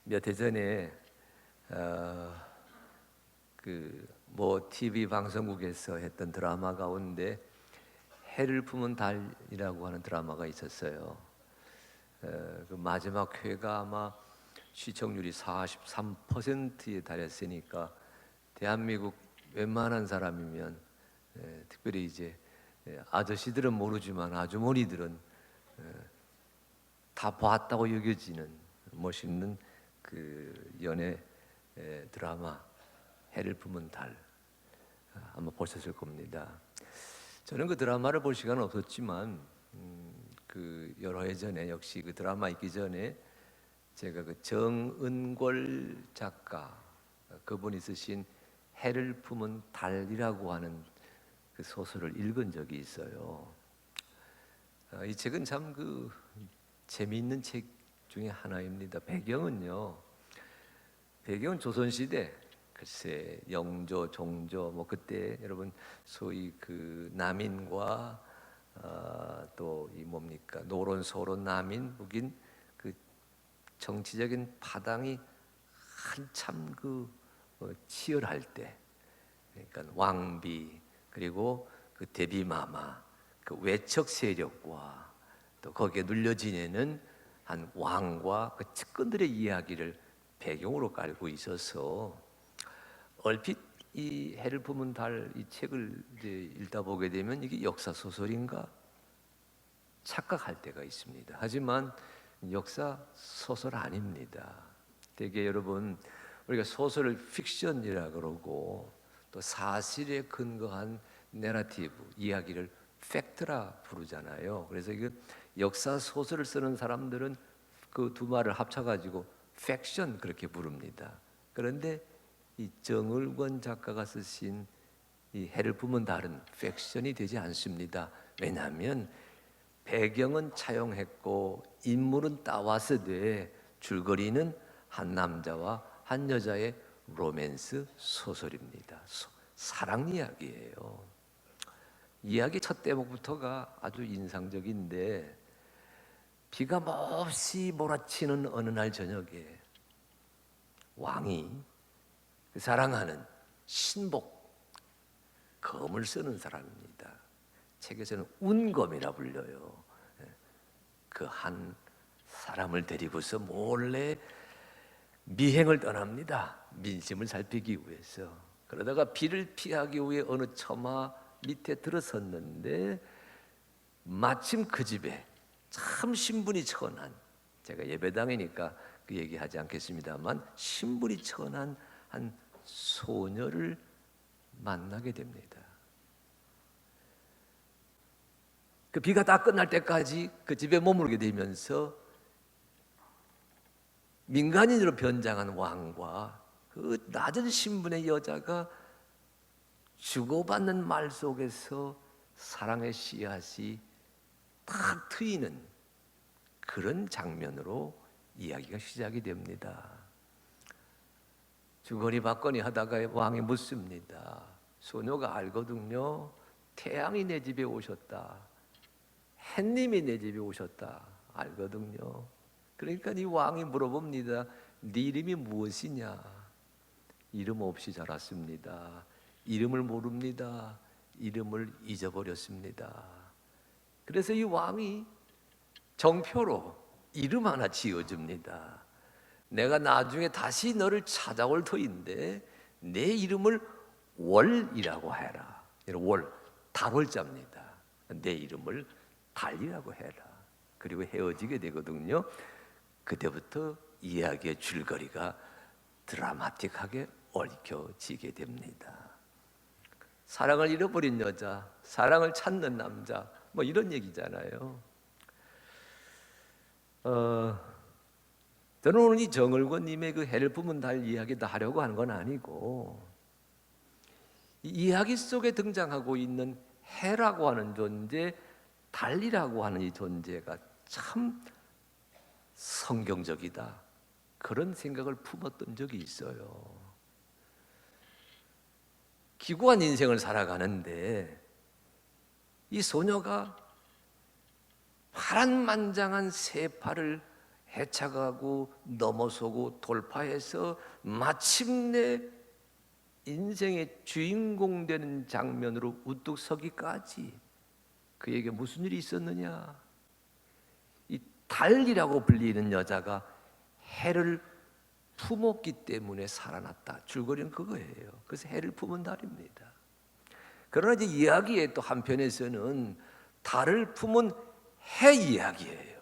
몇 해 전에 TV 방송국에서 했던 드라마 가운데 해를 품은 달이라고 하는 드라마가 있었어요. 그 마지막 회가 아마 시청률이 43%에 달했으니까 대한민국 웬만한 사람이면 특별히 이제 아저씨들은 모르지만 아주머니들은 다 봤다고 여겨지는 멋있는 그 연애 드라마 해를 품은 달 아마 보셨을 겁니다. 저는 그 드라마를 볼 시간은 없었지만 그 여러 해 전에 역시 그 드라마 있기 전에 제가 그 정은골 작가 그분이 쓰신 해를 품은 달이라고 하는 그 소설을 읽은 적이 있어요. 이 책은 참 그 재미있는 책 중에 하나입니다. 배경은 조선시대, 글쎄 영조, 종조 뭐 그때 여러분 소위 그 남인과 또 이 뭡니까 노론, 소론, 남인, 북인 그 정치적인 파당이 한참 치열할 때, 그러니까 왕비 그리고 그 대비마마 그 외척 세력과 또 거기에 눌려 지내는 한 왕과 그 측근들의 이야기를 배경으로 깔고 있어서 얼핏 이 해를 품은 달 이 책을 이제 읽다 보게 되면 이게 역사 소설인가 착각할 때가 있습니다. 하지만 역사 소설 아닙니다. 되게 여러분 우리가 소설을 픽션이라 그러고 또 사실에 근거한 내러티브 이야기를 팩트라 부르잖아요. 그래서 이거 역사 소설을 쓰는 사람들은 그 두 말을 합쳐가지고 팩션 그렇게 부릅니다. 그런데 이 정을권 작가가 쓰신 이 해를 품은 달은 팩션이 되지 않습니다. 왜냐하면 배경은 차용했고 인물은 따와서돼 줄거리는 한 남자와 한 여자의 로맨스 소설입니다. 사랑 이야기예요. 이야기 첫 대목부터가 아주 인상적인데 비가 몹시 몰아치는 어느 날 저녁에 왕이 사랑하는 신복 검을 쓰는 사람입니다. 책에서는 운검이라 불려요. 그 한 사람을 데리고서 몰래 미행을 떠납니다. 민심을 살피기 위해서. 그러다가 비를 피하기 위해 어느 처마 밑에 들어섰는데 마침 그 집에 참 신분이 천한, 제가 예배당이니까 그 얘기하지 않겠습니다만 신분이 천한 한 소녀를 만나게 됩니다. 그 비가 다 끝날 때까지 그 집에 머물게 되면서 민간인으로 변장한 왕과 그 낮은 신분의 여자가 주고받는 말 속에서 사랑의 씨앗이 탁 트이는 그런 장면으로 이야기가 시작이 됩니다. 주거니 받거니 하다가 왕이 묻습니다. 소녀가 알거든요. 태양이 내 집에 오셨다. 햇님이 내 집에 오셨다. 알거든요. 그러니까 이 왕이 물어봅니다. 네 이름이 무엇이냐? 이름 없이 자랐습니다. 이름을 모릅니다. 이름을 잊어버렸습니다. 그래서 이 왕이 정표로 이름 하나 지어줍니다. 내가 나중에 다시 너를 찾아올 터인데 내 이름을 월이라고 해라. 월, 달월자입니다. 내 이름을 달이라고 해라. 그리고 헤어지게 되거든요. 그때부터 이야기의 줄거리가 드라마틱하게 얽혀지게 됩니다. 사랑을 잃어버린 여자, 사랑을 찾는 남자, 뭐 이런 얘기잖아요. 저는 오늘 이 정을권님의 그 해를 품은 달 이야기 다 하려고 하는 건 아니고, 이 이야기 속에 등장하고 있는 해라고 하는 존재, 달이라고 하는 이 존재가 참 성경적이다, 그런 생각을 품었던 적이 있어요. 기구한 인생을 살아가는데 이 소녀가 파란만장한 새 팔을 헤쳐가고 넘어서고 돌파해서 마침내 인생의 주인공 되는 장면으로 우뚝 서기까지 그에게 무슨 일이 있었느냐? 이 달이라고 불리는 여자가 해를 품었기 때문에 살아났다. 줄거리는 그거예요. 그래서 해를 품은 달입니다. 그러나 이제 이야기의 또 한편에서는 달을 품은 해 이야기예요.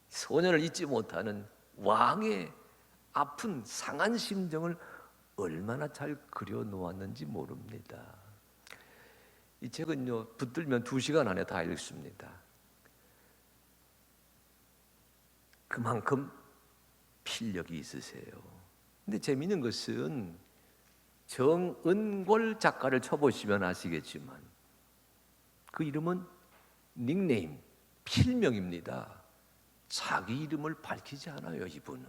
소년을 잊지 못하는 왕의 아픈 상한 심정을 얼마나 잘 그려놓았는지 모릅니다. 이 책은요, 붙들면 2시간 안에 다 읽습니다. 그만큼 필력이 있으세요. 근데 재미있는 것은 정은골 작가를 쳐보시면 아시겠지만 그 이름은 닉네임, 필명입니다. 자기 이름을 밝히지 않아요. 이분은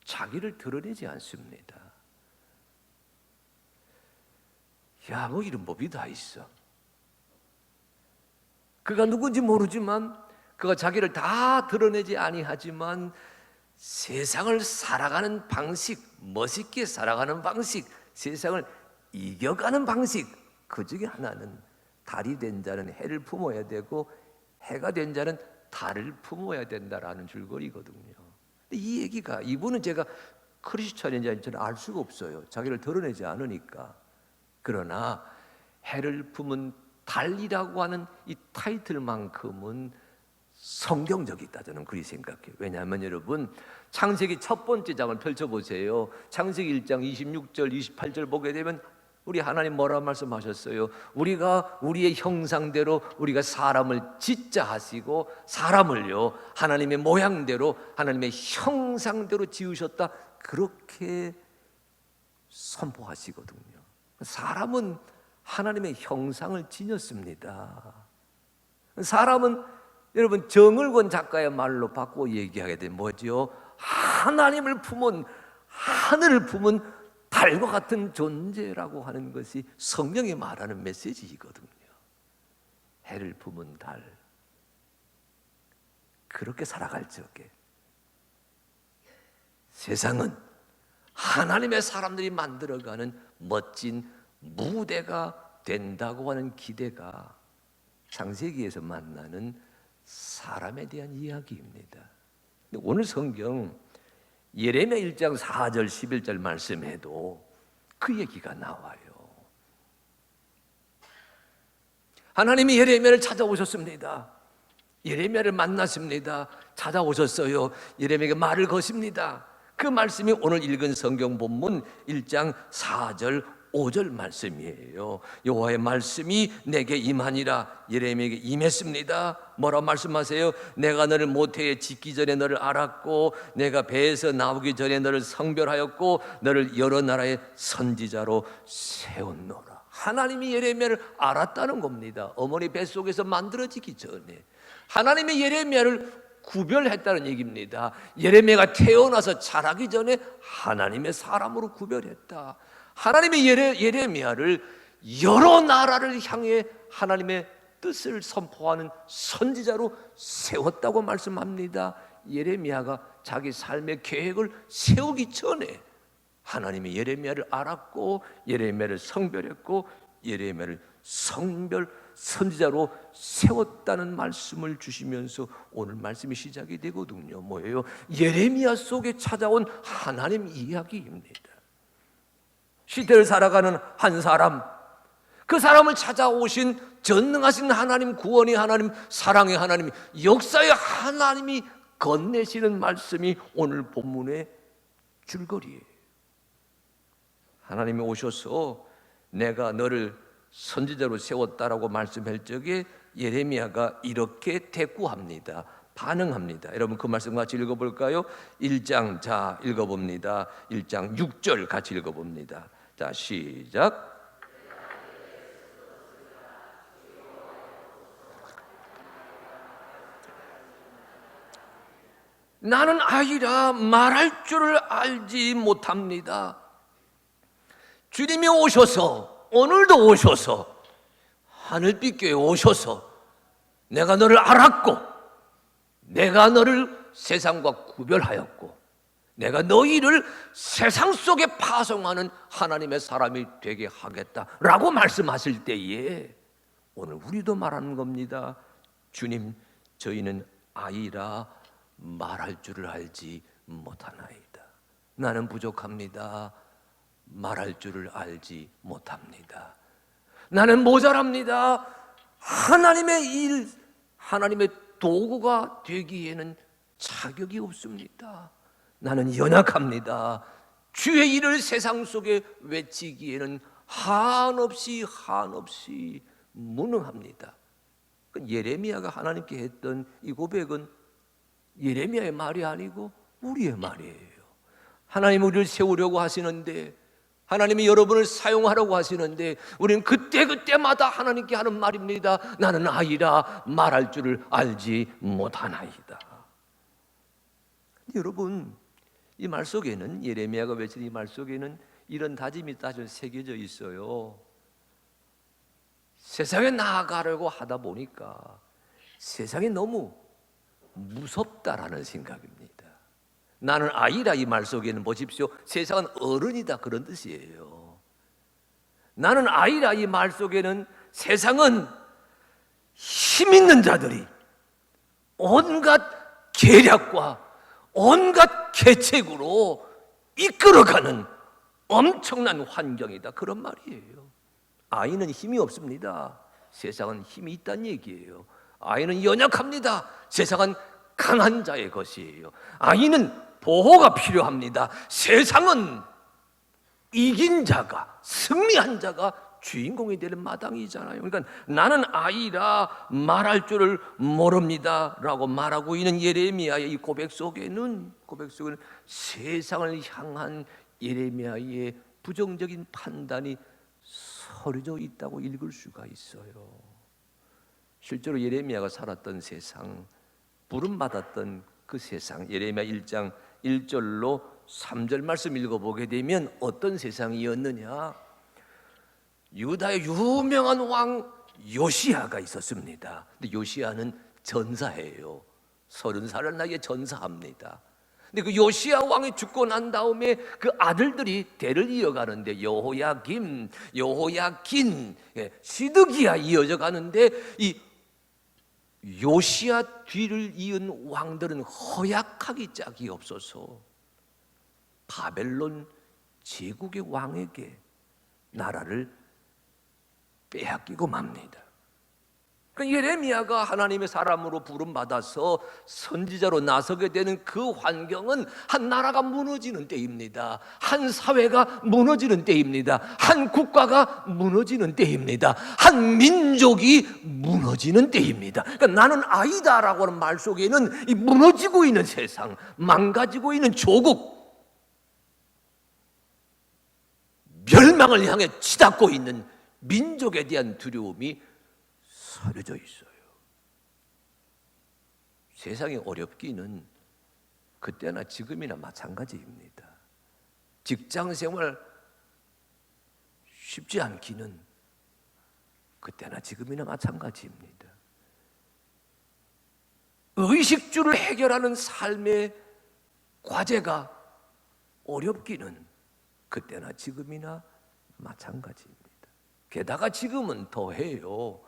자기를 드러내지 않습니다. 야, 뭐 이런 법이 다 있어. 그가 누군지 모르지만 그가 자기를 다 드러내지 아니하지만 세상을 살아가는 방식, 멋있게 살아가는 방식, 세상을 이겨가는 방식, 그 중에 하나는 달이 된 자는 해를 품어야 되고 해가 된 자는 달을 품어야 된다라는 줄거리거든요. 이 얘기가, 이분은 제가 크리스찬인지 아닌지는 알 수가 없어요. 자기를 드러내지 않으니까. 그러나 해를 품은 달이라고 하는 이 타이틀만큼은 성경적이다, 저는 그렇게 생각해요. 왜냐하면 여러분, 창세기 첫 번째 장을 펼쳐보세요. 창세기 1장 26절 28절 보게 되면 우리 하나님 뭐라 말씀하셨어요? 우리가 우리의 형상대로 우리가 사람을 짓자 하시고, 사람을요 하나님의 모양대로 하나님의 형상대로 지으셨다, 그렇게 선포하시거든요. 사람은 하나님의 형상을 지녔습니다. 사람은 여러분, 정을권 작가의 말로 바꾸어 얘기하게 되면 뭐죠? 하나님을 품은, 하늘을 품은 달과 같은 존재라고 하는 것이 성경이 말하는 메시지이거든요. 해를 품은 달, 그렇게 살아갈 적에 세상은 하나님의 사람들이 만들어가는 멋진 무대가 된다고 하는 기대가 창세기에서 만나는 사람에 대한 이야기입니다. 오늘 성경 예레미야 1장 4절 11절 말씀에도 그 얘기가 나와요. 하나님이 예레미야를 찾아오셨습니다. 예레미야를 만났습니다. 찾아오셨어요. 예레미야에게 말을 거십니다. 그 말씀이 오늘 읽은 성경 본문 1장 4절 5절 말씀이에요. 여호와의 말씀이 내게 임하니라. 예레미야에게 임했습니다. 뭐라 말씀하세요? 내가 너를 모태에 짓기 전에 너를 알았고, 내가 배에서 나오기 전에 너를 성별하였고, 너를 여러 나라의 선지자로 세웠노라. 하나님이 예레미야를 알았다는 겁니다. 어머니 뱃속에서 만들어지기 전에 하나님이 예레미야를 구별했다는 얘기입니다. 예레미야가 태어나서 자라기 전에 하나님의 사람으로 구별했다. 하나님이 예레미야를 여러 나라를 향해 하나님의 뜻을 선포하는 선지자로 세웠다고 말씀합니다. 예레미야가 자기 삶의 계획을 세우기 전에 하나님이 예레미야를 알았고, 예레미야를 성별했고, 예레미야를 성별 선지자로 세웠다는 말씀을 주시면서 오늘 말씀이 시작이 되거든요. 뭐예요? 예레미야 속에 찾아온 하나님 이야기입니다. 시대를 살아가는 한 사람, 그 사람을 찾아오신 전능하신 하나님, 구원의 하나님, 사랑의 하나님, 역사의 하나님이 건네시는 말씀이 오늘 본문의 줄거리예요. 하나님이 오셔서 내가 너를 선지자로 세웠다라고 말씀할 적에 예레미야가 이렇게 대꾸합니다. 반응합니다. 여러분 그 말씀 같이 읽어볼까요? 1장, 자 읽어봅니다. 1장 6절 같이 읽어봅니다. 자 시작. 나는 아이라 말할 줄을 알지 못합니다. 주님이 오셔서, 오늘도 오셔서 하늘빛교에 오셔서 내가 너를 알았고 내가 너를 세상과 구별하였고 내가 너희를 세상 속에 파송하는 하나님의 사람이 되게 하겠다라고 말씀하실 때에 오늘 우리도 말하는 겁니다. 주님, 저희는 아이라 말할 줄을 알지 못하나이다. 나는 부족합니다. 말할 줄을 알지 못합니다. 나는 모자랍니다. 하나님의 일, 하나님의 도구가 되기에는 자격이 없습니다. 나는 연약합니다. 주의 일을 세상 속에 외치기에는 한없이 무능합니다. 예레미야가 하나님께 했던 이 고백은 예레미야의 말이 아니고 우리의 말이에요. 하나님 우리를 세우려고 하시는데, 하나님이 여러분을 사용하려고 하시는데 우리는 그때마다 하나님께 하는 말입니다. 나는 아이라 말할 줄을 알지 못하나이다. 여러분, 이 말 속에는, 예레미야가 외친 이 말 속에는 이런 다짐이 따져 새겨져 있어요. 세상에 나아가려고 하다 보니까 세상이 너무 무섭다라는 생각입니다. 나는 아이라 이 말 속에는 보십시오, 세상은 어른이다 그런 뜻이에요. 나는 아이라 이 말 속에는 세상은 힘 있는 자들이 온갖 계략과 온갖 계책으로 이끌어가는 엄청난 환경이다 그런 말이에요. 아이는 힘이 없습니다. 세상은 힘이 있다는 얘기예요. 아이는 연약합니다. 세상은 강한 자의 것이에요. 아이는 보호가 필요합니다. 세상은 이긴 자가, 승리한 자가 주인공이 되는 마당이잖아요. 그러니까 나는 아이라 말할 줄을 모릅니다 라고 말하고 있는 예레미야의 이 고백 속에는 세상을 향한 예레미야의 부정적인 판단이 서려져 있다고 읽을 수가 있어요. 실제로 예레미야가 살았던 세상, 부름받았던 그 세상, 예레미야 1장 1절로 3절 말씀 읽어보게 되면 어떤 세상이었느냐? 유다의 유명한 왕 요시야가 있었습니다. 근데 요시야는 전사예요. 30살의 나이에 전사합니다. 근데 그 요시야 왕이 죽고 난 다음에 그 아들들이 대를 이어가는데 여호야김, 여호야긴, 시드기야 이어져 가는데 이 요시야 뒤를 이은 왕들은 허약하기 짝이 없어서 바벨론 제국의 왕에게 나라를 빼앗기고 맙니다. 예레미야가 하나님의 사람으로 부름받아서 선지자로 나서게 되는 그 환경은 한 나라가 무너지는 때입니다. 한 사회가 무너지는 때입니다. 한 국가가 무너지는 때입니다. 한 민족이 무너지는 때입니다. 그러니까 나는 아이다라고 하는 말 속에는 이 무너지고 있는 세상, 망가지고 있는 조국, 멸망을 향해 치닫고 있는 민족에 대한 두려움이 서려져 있어요. 세상이 어렵기는 그때나 지금이나 마찬가지입니다. 직장 생활 쉽지 않기는 그때나 지금이나 마찬가지입니다. 의식주를 해결하는 삶의 과제가 어렵기는 그때나 지금이나 마찬가지입니다. 게다가 지금은 더해요.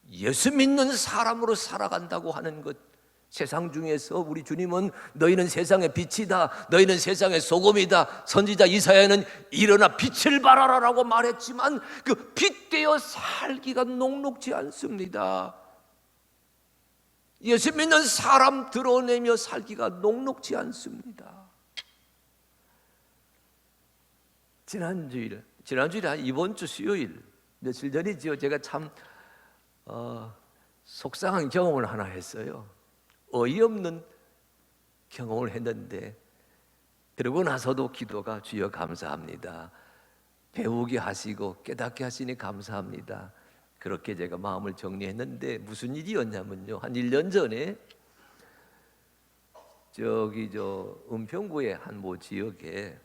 예수 믿는 사람으로 살아간다고 하는 것, 세상 중에서 우리 주님은 너희는 세상의 빛이다, 너희는 세상의 소금이다. 선지자 이사야는 일어나 빛을 발하라라고 말했지만 그 빛되어 살기가 녹록지 않습니다. 예수 믿는 사람 드러내며 살기가 녹록지 않습니다. 지난주일 이번 주 수요일 며칠 전이지요. 제가 참 속상한 경험을 하나 했어요. 어이없는 경험을 했는데 그러고 나서도 기도가 주여 감사합니다. 배우게 하시고 깨닫게 하시니 감사합니다. 그렇게 제가 마음을 정리했는데 무슨 일이었냐면요. 한 1년 전에 은평구의 한 모 지역에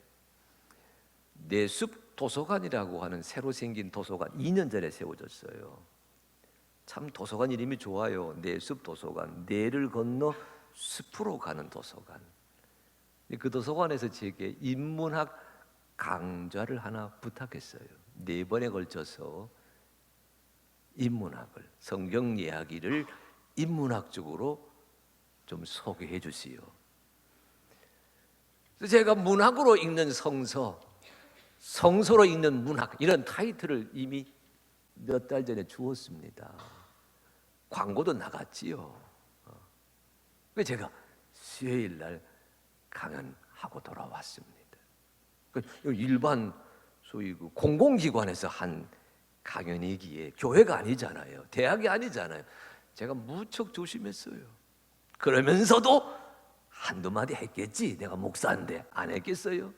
내숲 도서관이라고 하는 새로 생긴 도서관 2년 전에 세워졌어요. 참 도서관 이름이 좋아요. 내숲 도서관. 내를 건너 숲으로 가는 도서관. 그 도서관에서 제게 인문학 강좌를 하나 부탁했어요. 4번에 걸쳐서 인문학을, 성경 이야기를 인문학적으로 좀 소개해 주시오. 그래서 제가 문학으로 읽는 성서, 성서로 읽는 문학, 이런 타이틀을 이미 몇 달 전에 주었습니다. 광고도 나갔지요. 그래서 제가 수요일 날 강연하고 돌아왔습니다. 일반 소위 공공기관에서 한 강연이기에 교회가 아니잖아요. 대학이 아니잖아요. 제가 무척 조심했어요. 그러면서도 한두 마디 했겠지. 내가 목사인데 안 했겠어요?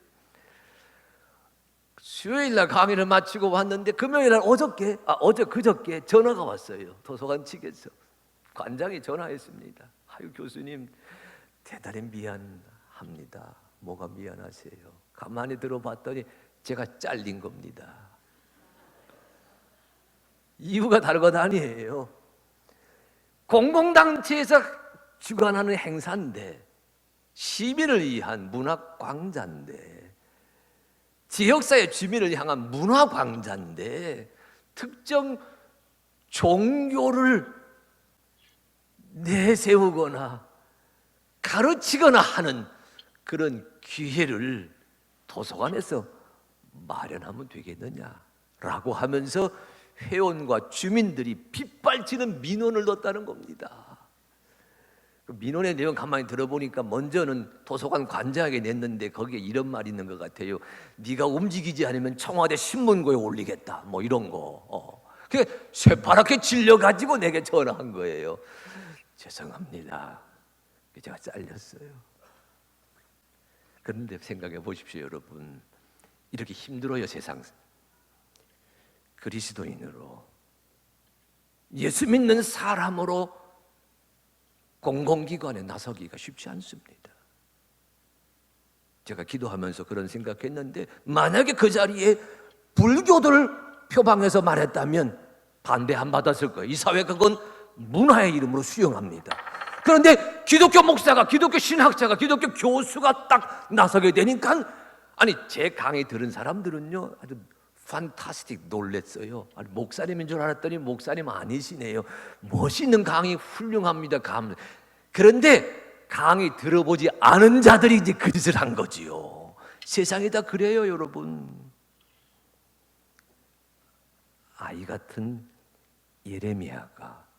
수요일 날 강의를 마치고 왔는데 금요일 날 그저께 전화가 왔어요. 도서관 측에서 관장이 전화했습니다. 아유, 교수님 대단히 미안합니다. 뭐가 미안하세요? 가만히 들어봤더니 제가 잘린 겁니다. 이유가 다른 것 아니에요. 공공단체에서 주관하는 행사인데, 시민을 위한 문화광자인데, 지역사회 주민을 향한 문화광자인데, 특정 종교를 내세우거나 가르치거나 하는 그런 기회를 도서관에서 마련하면 되겠느냐라고 하면서 회원과 주민들이 빗발치는 민원을 넣었다는 겁니다. 그 민원의 내용 가만히 들어보니까 먼저는 도서관 관장에게 냈는데 거기에 이런 말이 있는 것 같아요. 네가 움직이지 않으면 청와대 신문고에 올리겠다, 뭐 이런 거. 그게 새파랗게 질려가지고 내게 전화한 거예요. 죄송합니다. 제가 잘렸어요. 그런데 생각해 보십시오, 여러분. 이렇게 힘들어요, 세상. 그리스도인으로, 예수 믿는 사람으로 공공기관에 나서기가 쉽지 않습니다. 제가 기도하면서 그런 생각했는데, 만약에 그 자리에 불교를 표방해서 말했다면 반대 안 받았을 거예요. 이 사회가 그건 문화의 이름으로 수용합니다. 그런데 기독교 목사가, 기독교 신학자가, 기독교 교수가 딱 나서게 되니까, 아니, 제 강의 들은 사람들은요 아주 판타스틱 놀랬어요. 아니, 목사님인 줄 알았더니 목사님 아니시네요. 멋있는 강의 훌륭합니다. 그런데 강의 들어보지 않은 자들이 이제 그 짓을 한 거지요. 세상이 다 그래요, 여러분. 아이 같은 예레미야가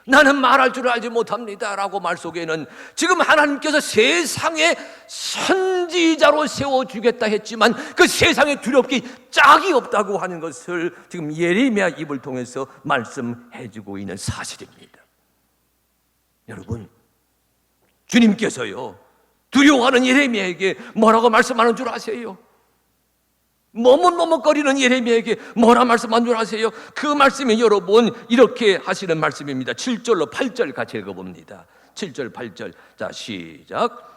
나는 말할 줄 알지 못합니다 라고 말 속에는 지금 하나님께서 세상에 선지자로 세워주겠다 했지만 그 세상에 두렵기 짝이 없다고 하는 것을 지금 예레미야 입을 통해서 말씀해주고 있는 사실입니다. 여러분, 주님께서요 두려워하는 예레미야에게 뭐라고 말씀하는 줄 아세요? 머뭇머뭇거리는 예레미야에게 뭐라 말씀한 줄 아세요? 그 말씀이 여러분 이렇게 하시는 말씀입니다. 7절로 8절 같이 읽어봅니다. 7절 8절. 자, 시작.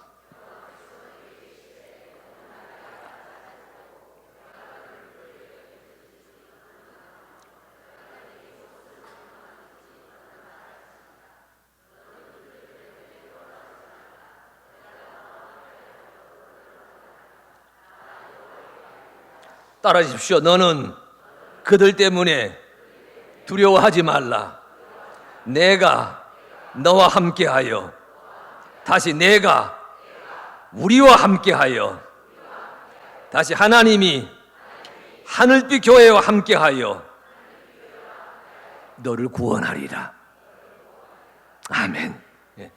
따라하십시오. 너는 그들 때문에 두려워하지 말라. 내가 너와 함께하여, 다시 내가 우리와 함께하여, 다시 하나님이 하늘빛 교회와 함께하여 너를 구원하리라. 아멘. 예.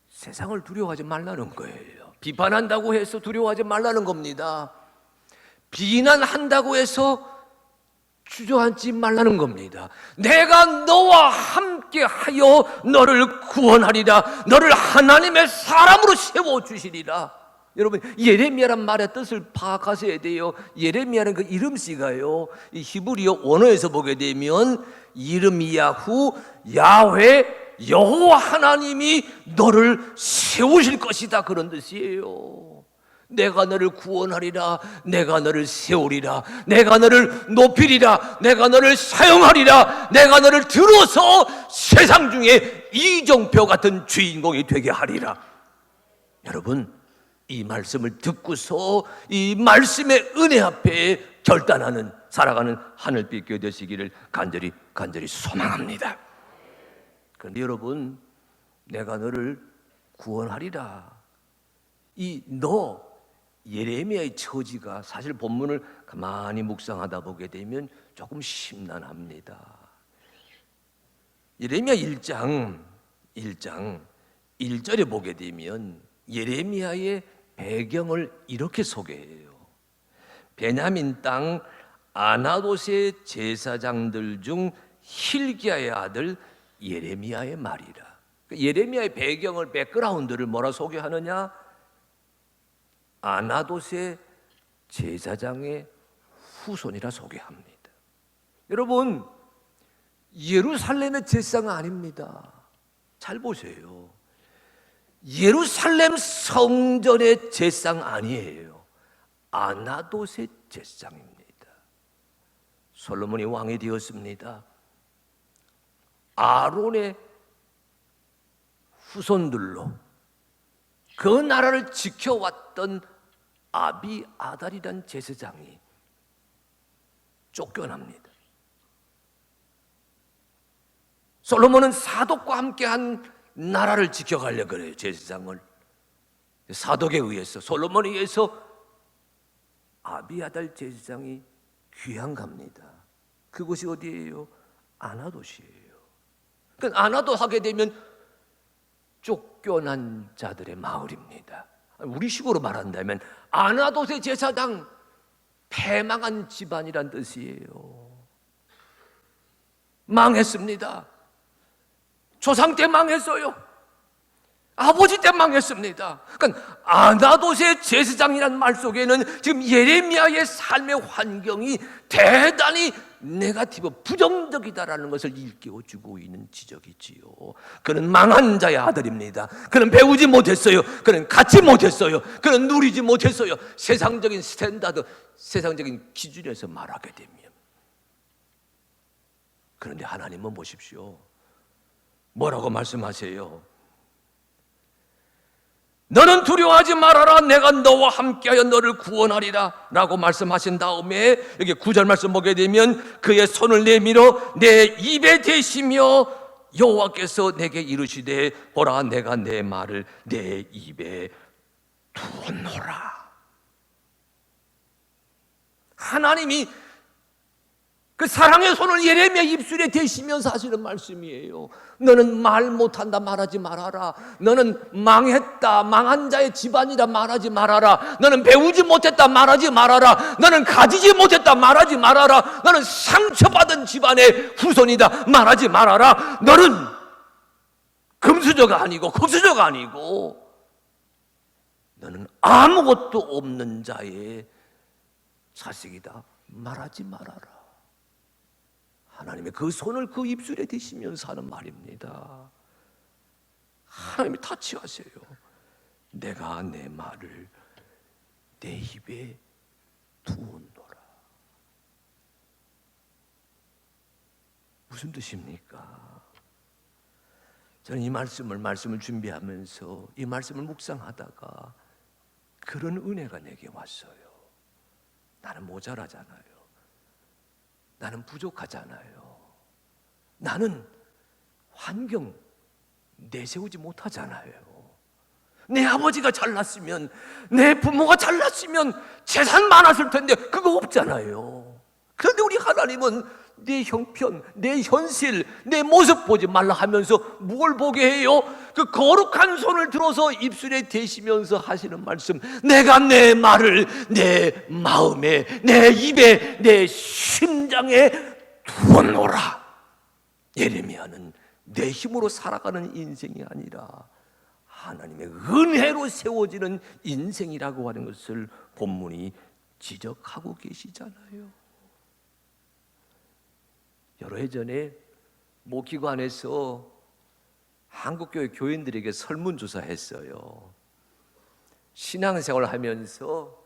세상을 두려워하지 말라는 거예요. 비판한다고 해서 두려워하지 말라는 겁니다. 비난한다고 해서 주저앉지 말라는 겁니다. 내가 너와 함께하여 너를 구원하리라. 너를 하나님의 사람으로 세워주시리라. 여러분, 예레미야란 말의 뜻을 파악하셔야 돼요. 예레미야는 그 이름씨가요, 이 히브리어 원어에서 보게 되면 이름야후 야훼 여호와 하나님이 너를 세우실 것이다, 그런 뜻이에요. 내가 너를 구원하리라, 내가 너를 세우리라, 내가 너를 높이리라, 내가 너를 사용하리라, 내가 너를 들어서 세상 중에 이정표 같은 주인공이 되게 하리라. 여러분, 이 말씀을 듣고서 이 말씀의 은혜 앞에 결단하는, 살아가는 하늘빛 교회 되시기를 간절히 소망합니다. 그런데 여러분, 내가 너를 구원하리라, 이 너 예레미야의 처지가 사실 본문을 가만히 묵상하다 보게 되면 조금 심란합니다. 예레미야 1장 1절에 보게 되면 예레미야의 배경을 이렇게 소개해요. 베냐민 땅 아나돗의 제사장들 중 힐기야의 아들 예레미야의 말이라. 예레미야의 배경을, 백그라운드를 뭐라 소개하느냐? 아나돗의 제사장의 후손이라 소개합니다. 여러분, 예루살렘의 제사장 아닙니다. 잘 보세요. 예루살렘 성전의 제사장 아니에요. 아나돗의 제사장입니다. 솔로몬이 왕이 되었습니다. 아론의 후손들로 그 나라를 지켜왔던 아비아달이란 제사장이 쫓겨납니다. 솔로몬은 사독과 함께한 나라를 지켜가려고 그래요. 제사장을 사독에 의해서, 솔로몬에 의해서 아비아달 제사장이 귀양 갑니다. 그곳이 어디예요? 아나돗이에요. 그러니까 아나돗 하게 되면 쫓겨난 자들의 마을입니다. 우리식으로 말한다면 아나돗의 제사장, 패망한 집안이란 뜻이에요. 망했습니다. 조상 때 망했어요. 아버지 때 망했습니다. 그러니까 아나돗의 제사장이라는 말 속에는 지금 예레미야의 삶의 환경이 대단히 네거티브, 부정적이다라는 것을 일깨워주고 있는 지적이지요. 그는 망한 자의 아들입니다. 그는 배우지 못했어요. 그는 갖지 못했어요. 그는 누리지 못했어요. 세상적인 스탠다드, 세상적인 기준에서 말하게 되면. 그런데 하나님은 보십시오. 뭐라고 말씀하세요? 너는 두려워하지 말아라, 내가 너와 함께하여 너를 구원하리라 라고 말씀하신 다음에 여기 9절 말씀 보게 되면 그의 손을 내밀어 내 입에 대시며 여호와께서 내게 이르시되 보라, 내가 내 말을 내 입에 두었노라. 하나님이 그 사랑의 손을 예레미야 입술에 대시면서 하시는 말씀이에요. 너는 말 못한다 말하지 말아라. 너는 망했다, 망한 자의 집안이라 말하지 말아라. 너는 배우지 못했다 말하지 말아라. 너는 가지지 못했다 말하지 말아라. 너는 상처받은 집안의 후손이다 말하지 말아라. 너는 금수저가 아니고 금수저가 아니고 너는 아무것도 없는 자의 자식이다 말하지 말아라. 하나님의 그 손을 그 입술에 대시면서 하는 말입니다. 하나님이 타치하세요. 내가 내 말을 내 입에 두었노라. 무슨 뜻입니까? 저는 이 말씀을 준비하면서 이 말씀을 묵상하다가 그런 은혜가 내게 왔어요. 나는 모자라잖아요. 나는 부족하잖아요. 나는 환경 내세우지 못하잖아요. 내 아버지가 잘났으면, 내 부모가 잘났으면 재산 많았을 텐데 그거 없잖아요. 그런데 우리 하나님은 내 형편, 내 현실, 내 모습 보지 말라 하면서 뭘 보게 해요? 그 거룩한 손을 들어서 입술에 대시면서 하시는 말씀, 내가 내 말을 내 마음에, 내 입에, 내 심장에 두었노라. 예레미야는 내 힘으로 살아가는 인생이 아니라 하나님의 은혜로 세워지는 인생이라고 하는 것을 본문이 지적하고 계시잖아요. 여러 해 전에 모 기관에서 한국교회 교인들에게 설문조사했어요. 신앙생활을 하면서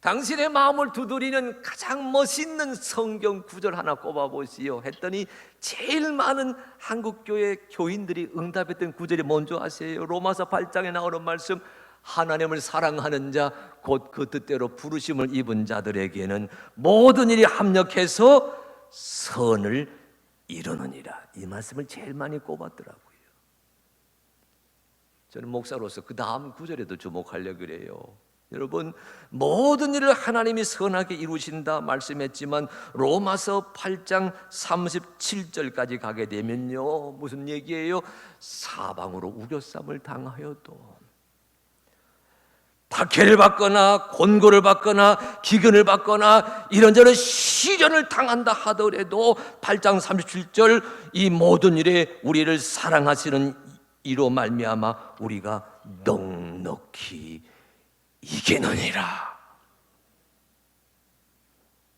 당신의 마음을 두드리는 가장 멋있는 성경 구절 하나 꼽아보시오 했더니 제일 많은 한국교회 교인들이 응답했던 구절이 뭔지 아세요? 로마서 8장에 나오는 말씀, 하나님을 사랑하는 자 곧 그 뜻대로 부르심을 입은 자들에게는 모든 일이 합력해서 선을 이루느니라. 이 말씀을 제일 많이 꼽았더라고요. 저는 목사로서 그 다음 구절에도 주목하려고 그래요. 여러분, 모든 일을 하나님이 선하게 이루신다 말씀했지만 로마서 8장 37절까지 가게 되면요, 무슨 얘기예요? 사방으로 우겨쌈을 당하여도, 박해를 받거나 곤고를 받거나 기근을 받거나 이런저런 시련을 당한다 하더라도 8장 37절, 이 모든 일에 우리를 사랑하시는 이로 말미암아 우리가 넉넉히 이기느니라.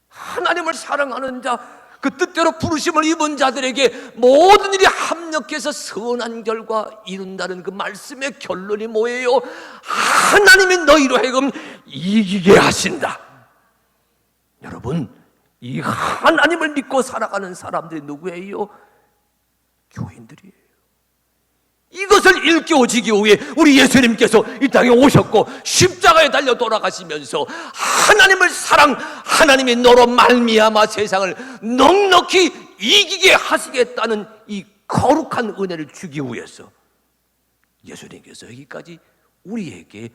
하나님을 사랑하는 자, 그 뜻대로 부르심을 입은 자들에게 모든 일이 합력해서 선한 결과 이룬다는 그 말씀의 결론이 뭐예요? 하나님이 너희로 하여금 이기게 하신다. 여러분, 이 하나님을 믿고 살아가는 사람들이 누구예요? 교인들이에요. 이것을 일깨워지기 위해 우리 예수님께서 이 땅에 오셨고 십자가에 달려 돌아가시면서 하나님을 사랑, 하나님이 너로 말미암아 세상을 넉넉히 이기게 하시겠다는 이 거룩한 은혜를 주기 위해서 예수님께서 여기까지 우리에게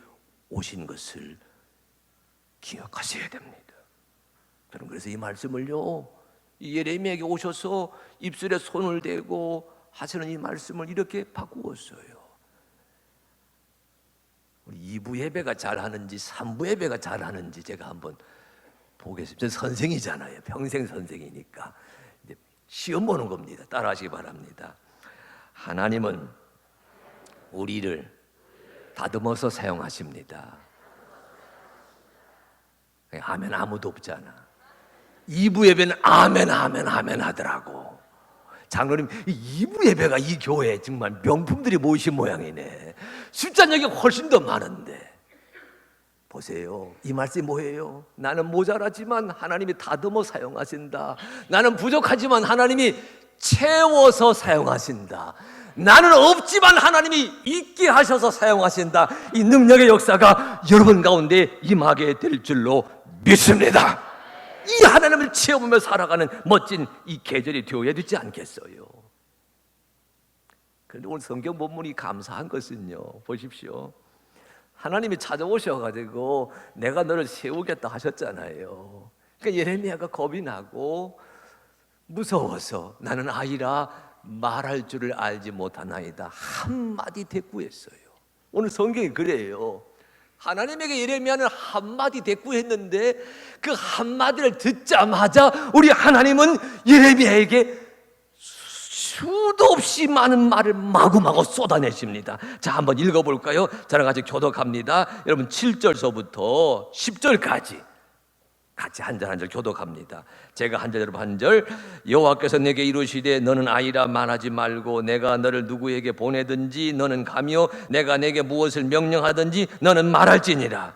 오신 것을 기억하셔야 됩니다. 저는 그래서 이 말씀을요, 예레미야에게 오셔서 입술에 손을 대고 하시는 이 말씀을 이렇게 바꾸었어요. 우리 2부 예배가 잘하는지 3부 예배가 잘하는지 제가 한번 보겠습니다. 저 선생이잖아요. 평생 선생이니까 이제 시험 보는 겁니다. 따라하시기 바랍니다. 하나님은 우리를 다듬어서 사용하십니다. 아멘 아무도 없잖아. 2부 예배는 아멘 아멘 아멘 하더라고. 장로님, 2부 예배가 이 교회 정말 명품들이 모이신 모양이네. 숫자는 여기 훨씬 더 많은데 보세요. 이 말씀이 뭐예요? 나는 모자라지만 하나님이 다듬어 사용하신다. 나는 부족하지만 하나님이 채워서 사용하신다. 나는 없지만 하나님이 있게 하셔서 사용하신다. 이 능력의 역사가 여러분 가운데 임하게 될 줄로 믿습니다. 이 하나님을 체험하며 살아가는 멋진 이 계절이 되어야 되지 않겠어요? 그런데 오늘 성경 본문이 감사한 것은요, 보십시오. 하나님이 찾아오셔가지고 내가 너를 세우겠다 하셨잖아요. 그러니까 예레미야가 겁이 나고 무서워서 나는 아이라 말할 줄을 알지 못하나이다 한마디 대꾸했어요. 오늘 성경이 그래요. 하나님에게 예레미야는 한마디 대꾸했는데 그 한마디를 듣자마자 우리 하나님은 예레미야에게 수도 없이 많은 말을 마구마구 쏟아내십니다. 자, 한번 읽어볼까요? 저랑 같이 교독합니다. 여러분 7절서부터 10절까지 같이 한 절 한 절 교독합니다. 제가 한 절, 여러분 한 절. 여호와께서 내게 이르시되 너는 아이라 말하지 말고 내가 너를 누구에게 보내든지 너는 가며 내가 내게 무엇을 명령하든지 너는 말할지니라.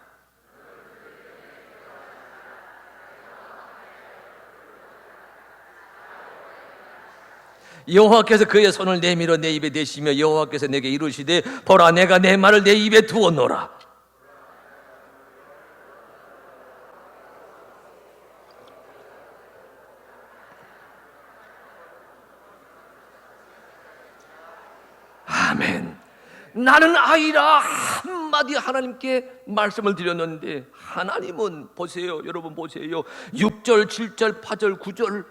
여호와께서 그의 손을 내밀어 내 입에 대시며 여호와께서 내게 이르시되 보라 내가 내 말을 내 입에 두었노라. 아멘. 나는 아이라 한마디 하나님께 말씀을 드렸는데 하나님은 보세요. 여러분 보세요. 6절, 7절, 8절, 9절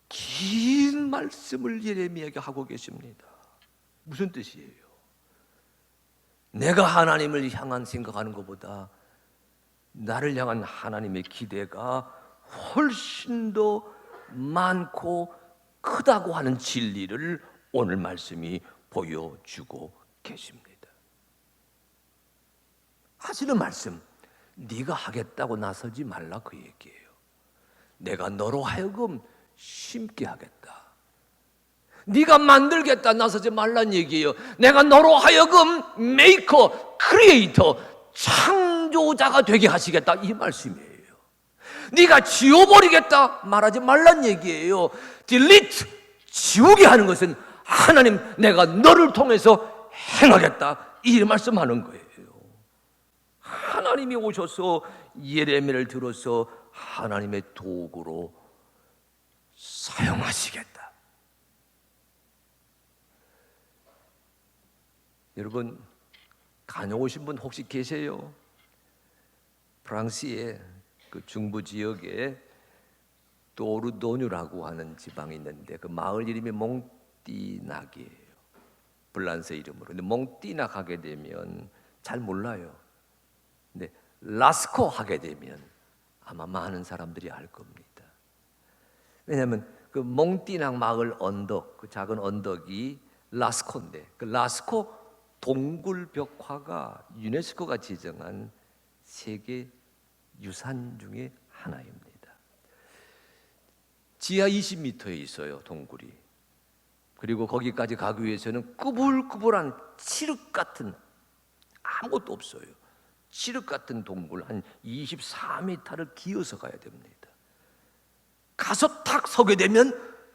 긴 말씀을 예레미야에게 하고 계십니다. 무슨 뜻이에요? 내가 하나님을 향한 생각하는 것보다 나를 향한 하나님의 기대가 훨씬 더 많고 크다고 하는 진리를 오늘 말씀이 보여주고 계십니다. 하시는 말씀, 네가 하겠다고 나서지 말라 그 얘기예요. 내가 너로 하여금 심게 하겠다. 네가 만들겠다 나서지 말란 얘기예요. 내가 너로 하여금 메이커, 크리에이터, 창조자가 되게 하시겠다, 이 말씀이에요. 네가 지워버리겠다 말하지 말란 얘기예요. delete, 지우게 하는 것은 하나님, 내가 너를 통해서 행하겠다, 이 말씀하는 거예요. 하나님이 오셔서 예레미야를 들어서 하나님의 도구로 사용하시겠다. 여러분, 다녀오신 분 혹시 계세요? 프랑스의 그 중부 지역에 도르도뉴라고 하는 지방이 있는데 그 마을 이름이 몽띠낙이에요. 블란스 이름으로. 근데 몽띠낙 하게 되면 잘 몰라요. 근데 라스코 하게 되면 아마 많은 사람들이 알 겁니다. 왜냐하면 그 몽띠낙 마을 언덕, 그 작은 언덕이 라스코인데 그 라스코 동굴 벽화가 유네스코가 지정한 세계 유산 중에 하나입니다. 지하 20m에 있어요, 동굴이. 그리고 거기까지 가기 위해서는 꾸불꾸불한 칠흑 같은, 아무것도 없어요, 칠흑 같은 동굴 한 24m를 기어서 가야 됩니다. 가서 탁 서게 되면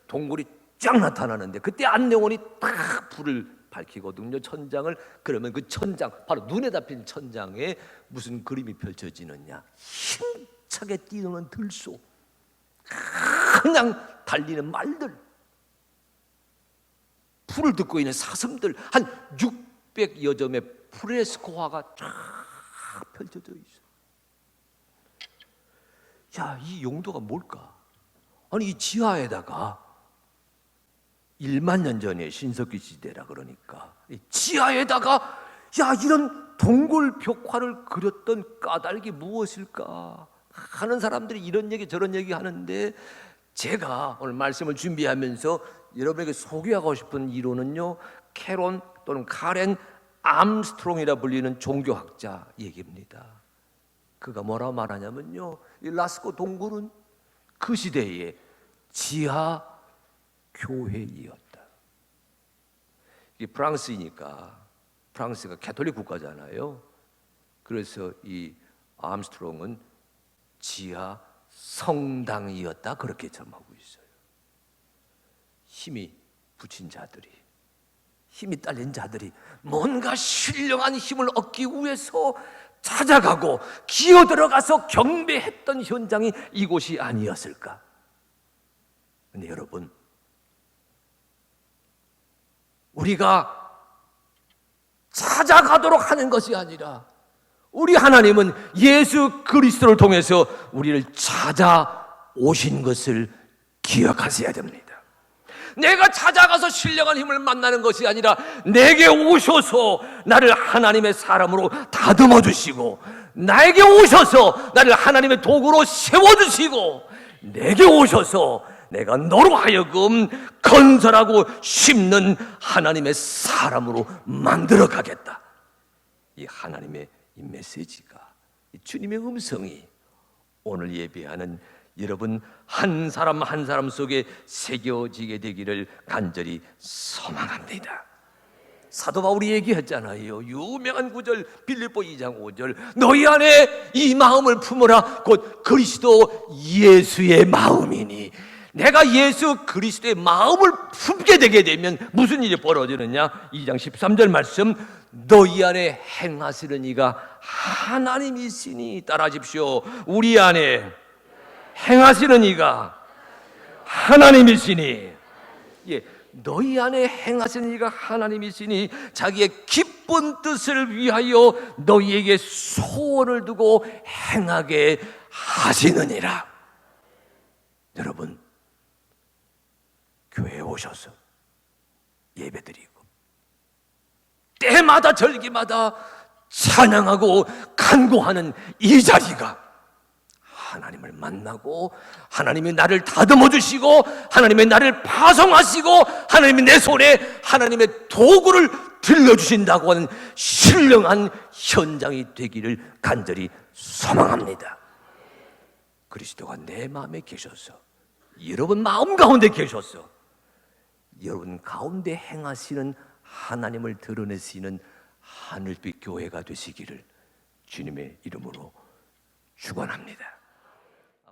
동굴이 쫙 나타나는데 그때 안내원이 딱 불을 밝히거든요, 천장을. 그러면 그 천장, 바로 눈에 잡힌 천장에 무슨 그림이 펼쳐지느냐, 힘차게 뛰는 들소, 그냥 달리는 말들, 풀을 듣고 있는 사슴들, 한 600여 점의 프레스코화가 쫙 펼쳐져 있어요. 야, 이 용도가 뭘까? 아니, 이 지하에다가 1만 년 전에 신석기 시대라 그러니까 이 지하에다가 야, 이런 동굴 벽화를 그렸던 까닭이 무엇일까 하는 사람들이 이런 얘기 저런 얘기 하는데, 제가 오늘 말씀을 준비하면서 여러분에게 소개하고 싶은 이론은요, 캐론 또는 카렌 암스트롱이라 불리는 종교학자 얘기입니다. 그가 뭐라고 말하냐면요, 이 라스코 동굴은 그 시대의 지하 교회이었다. 이게 프랑스이니까, 프랑스가 가톨릭 국가잖아요. 그래서 이 암스트롱은 지하 성당이었다, 그렇게 점하고 있어요. 힘이 붙인 자들이, 힘이 딸린 자들이 뭔가 신령한 힘을 얻기 위해서 찾아가고 기어들어가서 경배했던 현장이 이곳이 아니었을까? 근데 여러분, 우리가 찾아가도록 하는 것이 아니라 우리 하나님은 예수 그리스도를 통해서 우리를 찾아오신 것을 기억하셔야 됩니다. 내가 찾아가서 신령한 힘을 만나는 것이 아니라 내게 오셔서 나를 하나님의 사람으로 다듬어 주시고, 나에게 오셔서 나를 하나님의 도구로 세워주시고, 내게 오셔서 내가 너로 하여금 건설하고 심는 하나님의 사람으로 만들어 가겠다. 이 하나님의 이 메시지가, 이 주님의 음성이 오늘 예배하는 여러분 한 사람 한 사람 속에 새겨지게 되기를 간절히 소망합니다. 사도 바울이 얘기했잖아요. 유명한 구절, 빌립보 2장 5절. 너희 안에 이 마음을 품으라. 곧 그리스도 예수의 마음이니. 내가 예수 그리스도의 마음을 품게 되게 되면 무슨 일이 벌어지느냐? 2장 13절 말씀. 너희 안에 행하시는 이가 하나님이시니. 따라하십시오. 우리 안에 행하시는 이가 하나님이시니. 예, 너희 안에 행하시는 이가 하나님이시니 자기의 기쁜 뜻을 위하여 너희에게 소원을 두고 행하게 하시느니라. 여러분, 교회에 오셔서 예배드리고 때마다 절기마다 찬양하고 간구하는 이 자리가 하나님을 만나고 하나님이 나를 다듬어 주시고 하나님이 나를 파송하시고 하나님이 내 손에 하나님의 도구를 들려주신다고 하는 신령한 현장이 되기를 간절히 소망합니다. 그리스도가 내 마음에 계셔서, 여러분 마음 가운데 계셔서 여러분 가운데 행하시는 하나님을 드러내시는 하늘빛 교회가 되시기를 주님의 이름으로 축원합니다.